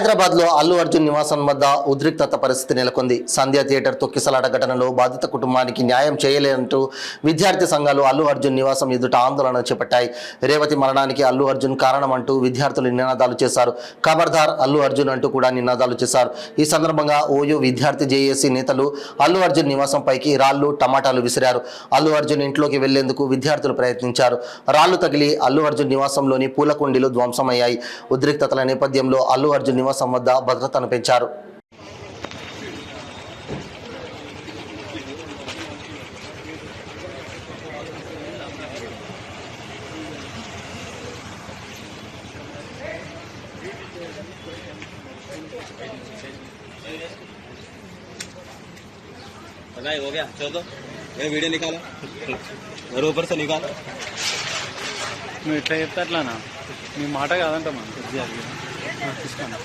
హైదరాబాద్లో అల్లు అర్జున్ నివాసం వద్ద ఉద్రిక్తత పరిస్థితి నెలకొంది. సంధ్య థియేటర్ తొక్కిసలాట ఘటనలో బాధిత కుటుంబానికి న్యాయం చేయలేనంటూ విద్యార్థి సంఘాలు అల్లు అర్జున్ నివాసం ఎదుట ఆందోళన చేపట్టాయి. రేవతి మరణానికి అల్లు అర్జున్ కారణమంటూ విద్యార్థులు నినాదాలు చేశారు. ఖబర్దార్ అల్లు అర్జున్ అంటూ కూడా నినాదాలు చేశారు. ఈ సందర్భంగా ఓయూ విద్యార్థి జేఏసీ నేతలు అల్లు అర్జున్ నివాసం పైకి రాళ్లు, టమాటాలు విసిరారు. అల్లు అర్జున్ ఇంట్లోకి వెళ్లేందుకు విద్యార్థులు ప్రయత్నించారు. రాళ్లు తగిలి అల్లు అర్జున్ నివాసంలోని పూల కుండీలు ధ్వంసమయ్యాయి. ఉద్రిక్తతల నేపథ్యంలో అల్లు అర్జున్ నివాసం వద్ద భద్రతను పెంచారు. हो गया चलो तो ये वीडियो निकालो घर ऊपर से निकालो నువ్వు ఎట్లా చెప్తా అట్లానా నీ మాట కాదంట మనం తీసుకోండి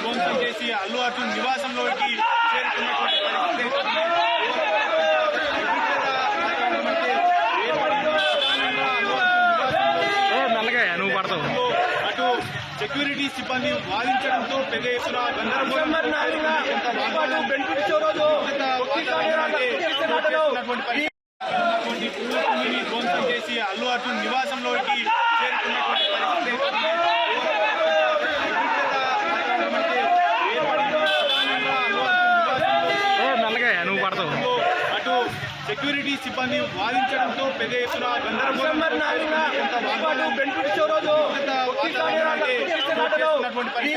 ధ్వంసం చేసి అల్లు అర్జున్ నివాసంలోకి చేరుకున్నటువంటి నువ్వు పడతావు అటు సెక్యూరిటీ సిబ్బంది వాదించడంతో పెద్ద ఎత్తున గందరగోళం ధ్వంసం చేసి అల్లు అర్జున్ నివాసంలోకి చేరుకున్నటువంటి నువ్వు పడతావు అటు సెక్యూరిటీ సిబ్బంది వాదించడంతో పెద్ద ఎత్తున గందరగోళం